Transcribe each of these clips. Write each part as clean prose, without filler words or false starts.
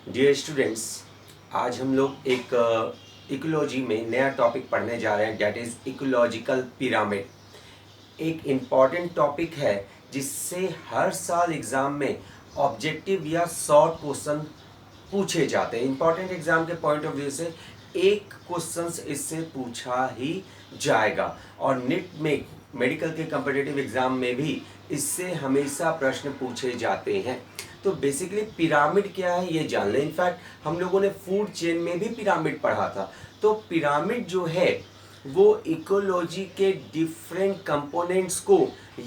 Dear students, आज हम लोग एक इकोलॉजी में नया टॉपिक पढ़ने जा रहे हैं, डेट इज़ इकोलॉजिकल पिरामिड। एक इम्पॉर्टेंट टॉपिक है जिससे हर साल एग्ज़ाम में ऑब्जेक्टिव या शॉर्ट क्वेश्चन पूछे जाते हैं। इम्पॉर्टेंट एग्ज़ाम के पॉइंट ऑफ व्यू से एक क्वेश्चन इससे पूछा ही जाएगा और नीट में मेडिकल के कम्पिटिटिव एग्ज़ाम में भी इससे हमेशा प्रश्न पूछे जाते हैं। तो बेसिकली पिरामिड क्या है ये जान लें। इनफैक्ट हम लोगों ने फूड चेन में भी पिरामिड पढ़ा था। तो पिरामिड जो है वो इकोलॉजी के डिफरेंट कंपोनेंट्स को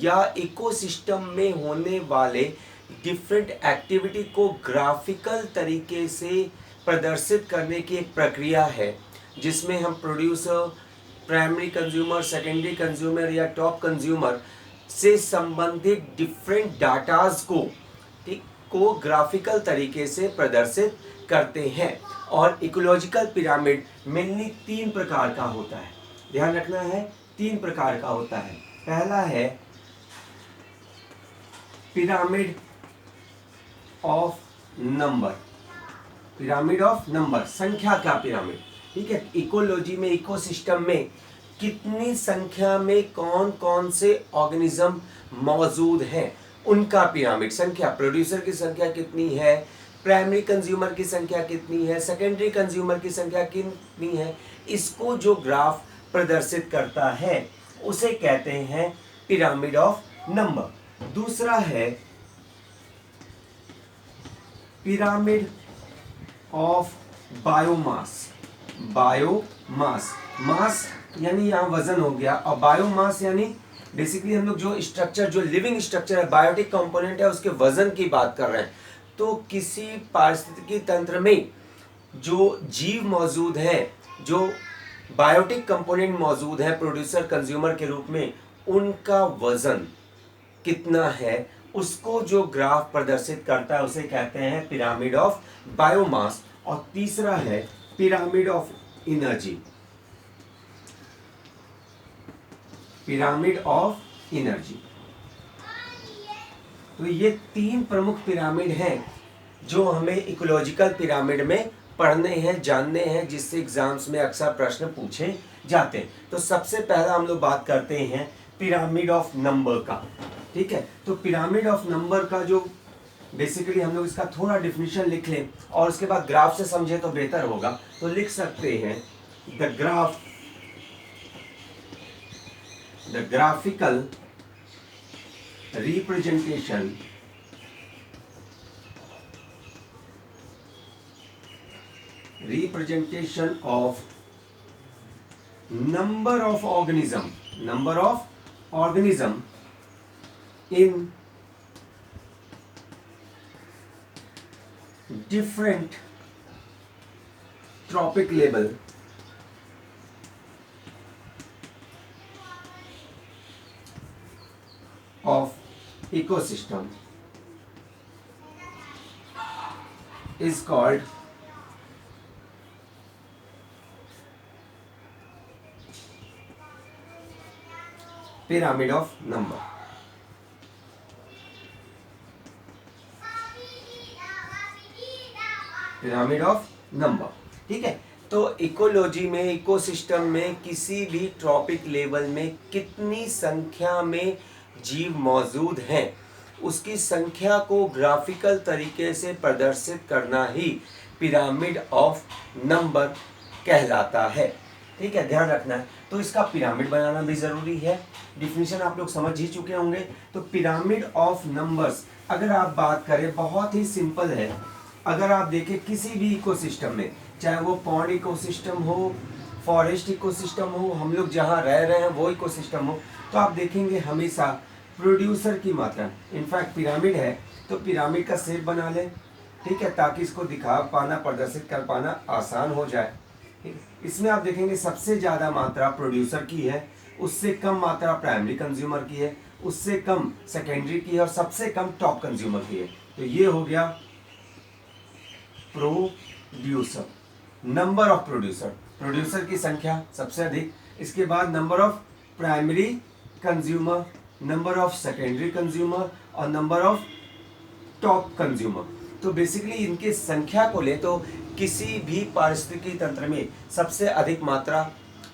या इकोसिस्टम में होने वाले डिफरेंट एक्टिविटी को ग्राफिकल तरीके से प्रदर्शित करने की एक प्रक्रिया है, जिसमें हम producer, primary consumer, secondary consumer या टॉप कंज्यूमर से संबंधित डिफरेंट डाटाज को ग्राफिकल तरीके से प्रदर्शित करते हैं। और इकोलॉजिकल पिरामिड मेनली 3 प्रकार का होता है, ध्यान रखना है, 3 प्रकार का होता है। पहला है pyramid of number, pyramid of number, संख्या का पिरामिड। ठीक है, इकोलॉजी में, इकोसिस्टम में कितनी संख्या में कौन कौन से ऑर्गेनिज्म मौजूद हैं उनका पिरामिड। संख्या, प्रोड्यूसर की संख्या कितनी है, प्राइमरी कंज्यूमर की संख्या कितनी है, सेकेंडरी कंज्यूमर की संख्या कितनी है, इसको जो ग्राफ प्रदर्शित करता है उसे कहते हैं पिरामिड ऑफ नंबर। दूसरा है पिरामिड ऑफ बायोमास। बायोमास, मास यानी यहाँ वजन हो गया, और बायोमास यानी बेसिकली हम लोग जो स्ट्रक्चर, जो लिविंग स्ट्रक्चर है, बायोटिक कंपोनेंट है, उसके वजन की बात कर रहे हैं। तो किसी पारिस्थितिकी तंत्र में जो जीव मौजूद है, जो बायोटिक कंपोनेंट मौजूद है प्रोड्यूसर कंज्यूमर के रूप में, उनका वजन कितना है उसको जो ग्राफ प्रदर्शित करता है उसे कहते हैं पिरामिड ऑफ बायोमास। और तीसरा है pyramid of energy, pyramid of energy. तो ये 3 प्रमुख पिरामिड हैं जो हमें इकोलॉजिकल पिरामिड में पढ़ने हैं, जानने हैं, जिससे एग्जाम्स में अक्सर प्रश्न पूछे जाते हैं। तो सबसे पहला हम लोग बात करते हैं पिरामिड ऑफ नंबर का। ठीक है, तो पिरामिड ऑफ नंबर का जो बेसिकली हम लोग इसका थोड़ा डिफिनेशन लिख लें और उसके बाद ग्राफ से समझे तो बेहतर होगा। तो लिख सकते हैं the graph, the graphical representation of number of organism in different trophic level of ecosystem is called pyramid of number। Pyramid of number. ठीक है, तो इकोलॉजी में, इकोसिस्टम में किसी भी ट्रॉपिक लेवल में कितनी संख्या में जीव मौजूद हैं उसकी संख्या को ग्राफिकल तरीके से प्रदर्शित करना ही पिरामिड ऑफ नंबर कहलाता है। ठीक है, ध्यान रखना है। तो इसका पिरामिड बनाना भी ज़रूरी है, डिफिनीशन आप लोग समझ ही चुके होंगे। तो पिरामिड ऑफ नंबर्स अगर आप बात करें, बहुत ही सिंपल है। अगर आप देखें किसी भी इकोसिस्टम में, चाहे वो पॉन्ड इकोसिस्टम हो, फॉरेस्ट इकोसिस्टम हो, हम लोग जहाँ रह रहे हैं वो इकोसिस्टम हो, तो आप देखेंगे हमेशा प्रोड्यूसर की मात्रा, इनफैक्ट पिरामिड है तो पिरामिड का शेप बना लें। ठीक है, ताकि इसको दिखा पाना, प्रदर्शित कर पाना आसान हो जाए। ठीक, इसमें आप देखेंगे सबसे ज़्यादा मात्रा प्रोड्यूसर की है, उससे कम मात्रा प्राइमरी कंज्यूमर की है, उससे कम सेकेंडरी की है और सबसे कम टॉप कंज्यूमर की है। तो ये हो गया producer, number of producer, producer की संख्या सबसे अधिक, इसके बाद number of primary consumer, number of secondary consumer और नंबर ऑफ टॉप कंज्यूमर। तो बेसिकली इनके संख्या को ले तो किसी भी पारिस्थितिकी तंत्र में सबसे अधिक मात्रा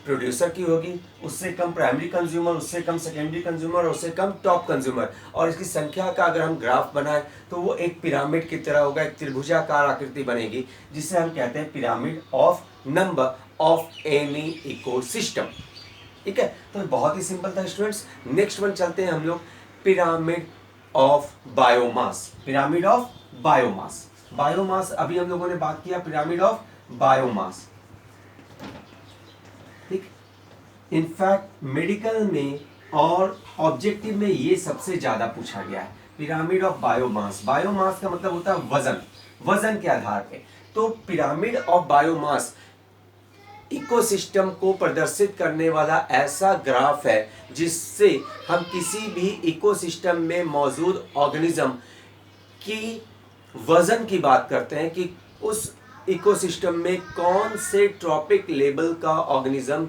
प्रोड्यूसर की होगी, उससे कम प्राइमरी कंज्यूमर, उससे कम सेकेंडरी कंज्यूमर, उससे कम टॉप कंज्यूमर। और इसकी संख्या का अगर हम ग्राफ बनाएं तो वो एक पिरामिड की तरह होगा, एक त्रिभुजाकार आकृति बनेगी, जिसे हम कहते हैं pyramid of number of any ecosystem. ठीक है, तो बहुत ही सिंपल था स्टूडेंट्स। नेक्स्ट वन चलते हैं हम लोग, pyramid of biomass. Pyramid of biomass, biomass अभी हम लोगों ने बात किया, पिरामिड ऑफ बायोमास। ठीक, इनफैक्ट मेडिकल में और ऑब्जेक्टिव में ये सबसे ज्यादा पूछा गया है, पिरामिड ऑफ बायोमास। बायोमास का मतलब होता है वजन, वजन के आधार पे। तो पिरामिड ऑफ बायोमास इकोसिस्टम को प्रदर्शित करने वाला ऐसा ग्राफ है जिससे हम किसी भी इकोसिस्टम में मौजूद ऑर्गेनिज्म की वजन की बात करते हैं कि उस इकोसिस्टम में कौन से ट्रॉपिक लेवल का ऑर्गेनिज्म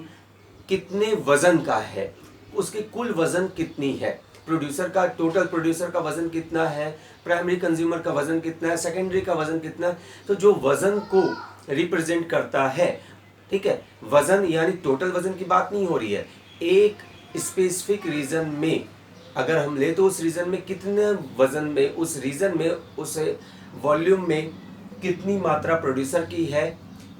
कितने वजन का है, उसकी कुल वजन कितनी है, प्रोड्यूसर का, टोटल प्रोड्यूसर का वजन कितना है, प्राइमरी कंज्यूमर का वजन कितना है, सेकेंडरी का वजन कितना है। तो जो वजन को रिप्रेजेंट करता है, ठीक है, वजन यानी टोटल वजन की बात नहीं हो रही है, एक स्पेसिफिक रीजन में अगर हम ले तो उस रीजन में कितने वजन में, उस रीजन में, उस वॉल्यूम में कितनी मात्रा प्रोड्यूसर की है,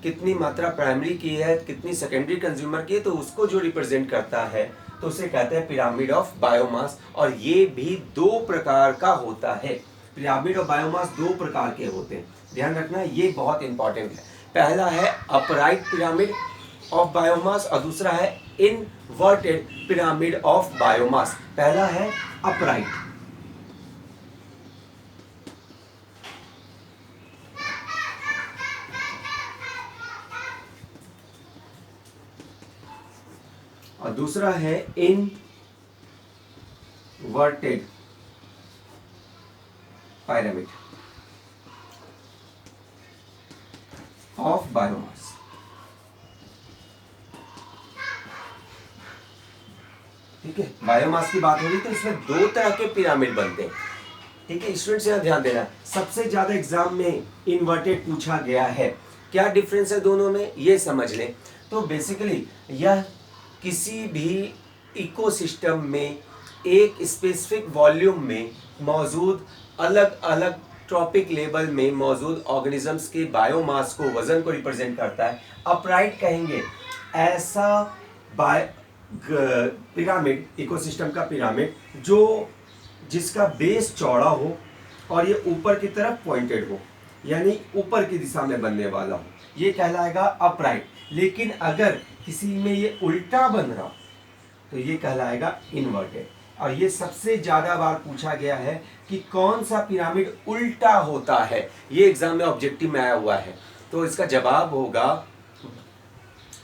कितनी मात्रा प्राइमरी की है, कितनी सेकेंडरी कंज्यूमर की है, तो उसको जो रिप्रेजेंट करता है तो उसे कहते हैं पिरामिड ऑफ बायोमास। और ये भी दो प्रकार का होता है, पिरामिड ऑफ बायोमास दो प्रकार के होते हैं, ध्यान रखना, ये बहुत इंपॉर्टेंट है। पहला है अपराइट पिरामिड ऑफ बायोमास और दूसरा है इनवर्टेड पिरामिड ऑफ बायोमास। पहला है अपराइट, और दूसरा है इनवर्टेड पिरामिड ऑफ बायोमास। ठीक है, बायोमास की बात हो रही तो इसमें दो तरह के पिरामिड बनते हैं। ठीक है स्टूडेंट्स, यहां ध्यान देना, सबसे ज्यादा एग्जाम में इन्वर्टेड पूछा गया है। क्या डिफरेंस है दोनों में ये समझ लें। तो बेसिकली यह किसी भी इकोसिस्टम में एक स्पेसिफिक वॉल्यूम में मौजूद अलग अलग ट्रॉपिक लेवल में मौजूद ऑर्गेनिजम्स के बायोमास को, वजन को रिप्रेजेंट करता है। अपराइट कहेंगे ऐसा पिरामिड, इकोसिस्टम का पिरामिड जो जिसका बेस चौड़ा हो और ये ऊपर की तरफ पॉइंटेड हो, यानी ऊपर की दिशा में बनने वाला हो, ये कहलाएगा अपराइट। लेकिन अगर किसी में ये उल्टा बन रहा तो ये कहलाएगा इन्वर्टेड। और ये सबसे ज्यादा बार पूछा गया है कि कौन सा पिरामिड उल्टा होता है, ये एग्जाम में ऑब्जेक्टिव में आया हुआ है। तो इसका जवाब होगा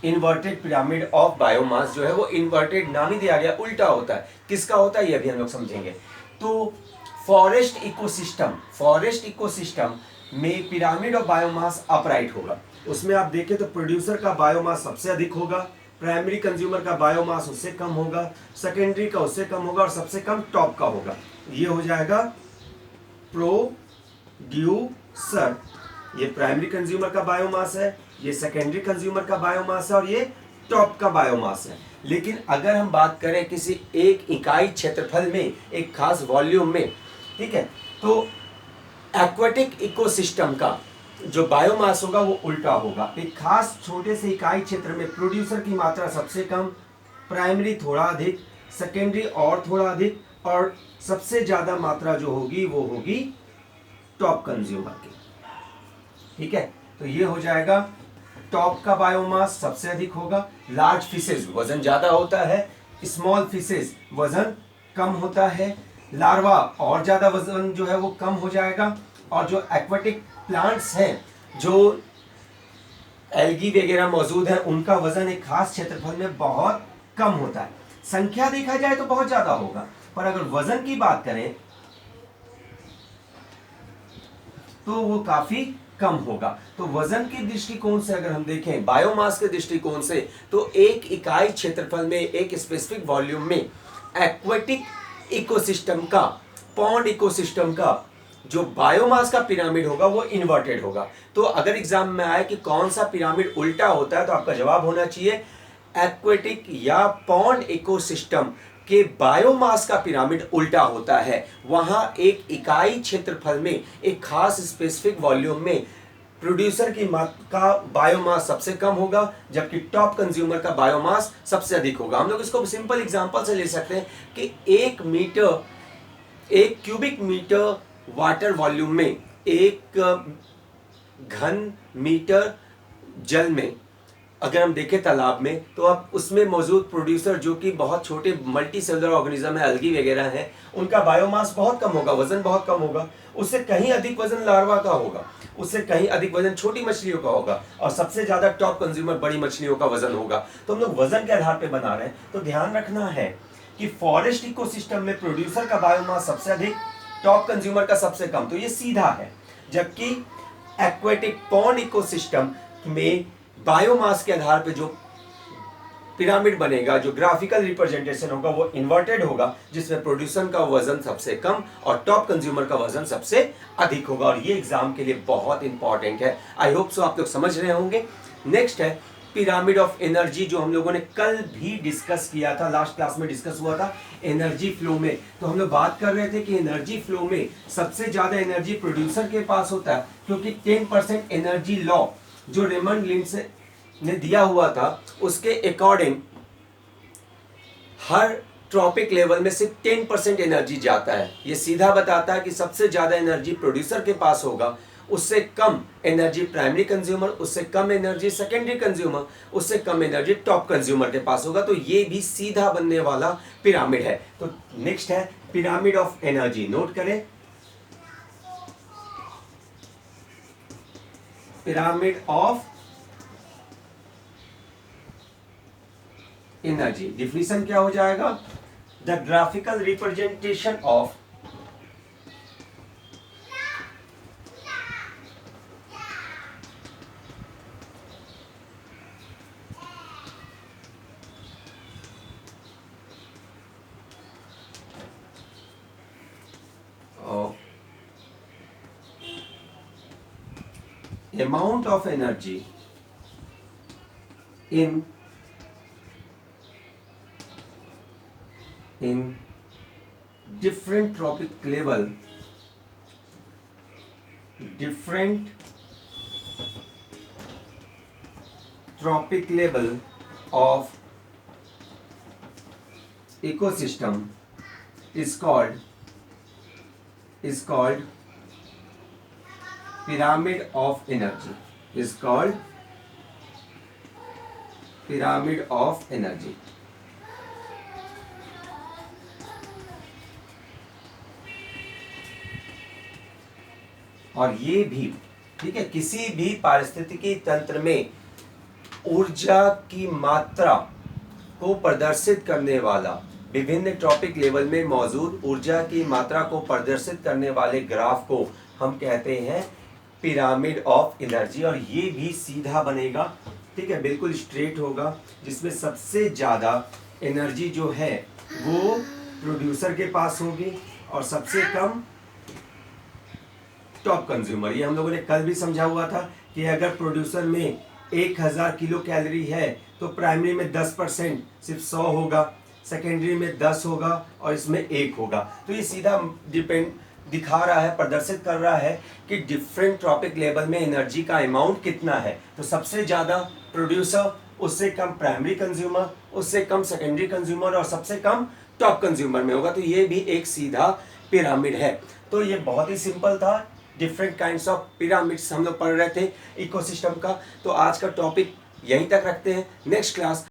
इन्वर्टेड पिरामिड ऑफ बायोमास। जो है वो इन्वर्टेड नाम ही दिया गया, उल्टा होता है। किसका होता है ये अभी हम लोग समझेंगे। तो फॉरेस्ट इकोसिस्टम में पिरामिड ऑफ बायोमास अपराइट होगा। उसमें आप देखें तो प्रोड्यूसर का बायोमास सबसे अधिक होगा, प्राइमरी कंज्यूमर का बायोमास उससे कम होगा, सेकेंडरी का उससे कम होगा और सबसे कम टॉप का होगा। ये हो जाएगा प्रोड्यूसर, ये प्राइमरी कंज्यूमर का बायोमास है, ये सेकेंडरी कंज्यूमर का बायोमास है और ये टॉप का बायोमास है। लेकिन अगर हम बात करें किसी एक इकाई क्षेत्रफल में, एक खास वॉल्यूम में, ठीक है, तो एक्वाटिक इकोसिस्टम का जो बायोमास होगा वो उल्टा होगा। एक खास छोटे से इकाई क्षेत्र में प्रोड्यूसर की मात्रा सबसे कम, प्राइमरी थोड़ा अधिक, सेकेंडरी और थोड़ा अधिक, और सबसे ज्यादा मात्रा जो होगी वो होगी टॉप कंज्यूमर की। ठीक है, तो ये हो जाएगा टॉप का बायोमास सबसे अधिक होगा। लार्ज फिशेज वजन ज्यादा होता है, स्मॉल फिशेज वजन कम होता है, लार्वा और ज्यादा वजन जो है वो कम हो जाएगा, और जो एक्वाटिक प्लांट्स हैं, जो एल्गी वगैरह मौजूद हैं, उनका वजन एक खास क्षेत्रफल में बहुत कम होता है। संख्या देखा जाए तो बहुत ज्यादा होगा, पर अगर वजन की बात करें तो वो काफी कम होगा। तो वजन के दृष्टिकोण से अगर हम देखें, बायोमास के दृष्टिकोण से, तो एक इकाई क्षेत्रफल में, एक स्पेसिफिक वॉल्यूम में एक्वाटिक इकोसिस्टम का, पॉन्ड इकोसिस्टम का जो बायोमास का पिरामिड होगा वो इन्वर्टेड होगा। तो अगर एग्जाम में आए कि कौन सा पिरामिड उल्टा होता है, तो आपका जवाब होना चाहिए एक्वेटिक या पॉन्ड इकोसिस्टम के बायोमास का पिरामिड उल्टा होता है। वहां एक इकाई क्षेत्रफल में एक खास स्पेसिफिक वॉल्यूम में प्रोड्यूसर की का बायोमास सबसे कम होगा, जबकि टॉप कंज्यूमर का बायोमास सबसे अधिक होगा। हम लोग इसको सिंपल एग्जांपल से ले सकते हैं कि 1 क्यूबिक मीटर वाटर वॉल्यूम में 1 घन मीटर जल में अगर हम देखें तालाब में, तो अब उसमें मौजूद प्रोड्यूसर जो कि बहुत छोटे मल्टी सेलुलर ऑर्गेनिज्म है, अलगी वगैरह हैं, उनका बायोमास बहुत कम होगा, वजन बहुत कम होगा। उससे कहीं अधिक वजन लार्वा का होगा, उससे कहीं अधिक वजन छोटी मछलियों का होगा, और सबसे ज्यादा टॉप कंज्यूमर बड़ी मछलियों का वजन होगा। तो हम लोग वजन के आधार पर बना रहे हैं। तो ध्यान रखना है कि फॉरेस्ट इकोसिस्टम में प्रोड्यूसर का बायोमास सबसे अधिक, टॉप कंज्यूमर का सबसे कम, तो ये सीधा है। जबकि एक्वेटिक पॉन्ड इकोसिस्टम में बायोमास के आधार पे जो पिरामिड बनेगा, जो ग्राफिकल रिप्रेजेंटेशन होगा, वो इन्वर्टेड होगा, जिसमें प्रोड्यूसर का वजन सबसे कम और टॉप कंज्यूमर का वजन सबसे अधिक होगा। और ये एग्जाम के लिए बहुत इंपॉर्टेंट है। आई होप सो आप लोग समझ रहे होंगे। नेक्स्ट है पिरामिड ऑफ एनर्जी, जो हम लोगों ने कल भी डिस्कस किया था, लास्ट क्लास में डिस्कस हुआ था एनर्जी फ्लो में। तो हम लोग बात कर रहे थे कि एनर्जी फ्लो में सबसे ज्यादा एनर्जी प्रोड्यूसर के पास होता है, क्योंकि 10% एनर्जी लॉ जो रेमंड लिंड्स ने दिया हुआ था, उसके अकॉर्डिंग हर ट्रॉपिक लेवल में सिर्फ 10% एनर्जी जाता है। ये सीधा बताता है कि सबसे ज्यादा एनर्जी प्रोड्यूसर के पास होगा, उससे कम एनर्जी प्राइमरी कंज्यूमर, उससे कम एनर्जी सेकेंडरी कंज्यूमर, उससे कम एनर्जी टॉप कंज्यूमर के पास होगा। तो ये भी सीधा बनने वाला पिरामिड है। तो नेक्स्ट है पिरामिड ऑफ एनर्जी। नोट करें, पिरामिड ऑफ एनर्जी डिफिनीशन क्या हो जाएगा? The graphical representation of amount of energy in different tropic level, different tropic level of ecosystem is called pyramid of energy, is called pyramid of energy। और ये भी ठीक है, किसी भी पारिस्थितिकी तंत्र में ऊर्जा की मात्रा को प्रदर्शित करने वाला, विभिन्न ट्रॉपिक लेवल में मौजूद ऊर्जा की मात्रा को प्रदर्शित करने वाले ग्राफ को हम कहते हैं पिरामिड ऑफ एनर्जी। और ये भी सीधा बनेगा, ठीक है, बिल्कुल स्ट्रेट होगा, जिसमें सबसे ज्यादा एनर्जी जो है वो प्रोड्यूसर के पास होगी और सबसे कम टॉप कंज्यूमर। ये हम लोगों ने कल भी समझा हुआ था कि अगर प्रोड्यूसर में 1000 किलो कैलोरी है, तो प्राइमरी में 10% सिर्फ 100 होगा, सेकेंडरी में 10 होगा और इसमें 1 होगा। तो ये सीधा दिखा रहा है, प्रदर्शित कर रहा है कि डिफरेंट ट्रॉपिक लेवल में एनर्जी का अमाउंट कितना है। तो सबसे ज़्यादा प्रोड्यूसर, उससे कम प्राइमरी कंज्यूमर, उससे कम सेकेंडरी कंज्यूमर और सबसे कम टॉप कंज्यूमर में होगा। तो ये भी एक सीधा पिरामिड है। तो ये बहुत ही सिंपल था। डिफरेंट काइंड्स ऑफ पिरामिड्स हम लोग पढ़ रहे थे इकोसिस्टम का। तो आज का टॉपिक यहीं तक रखते हैं। Next class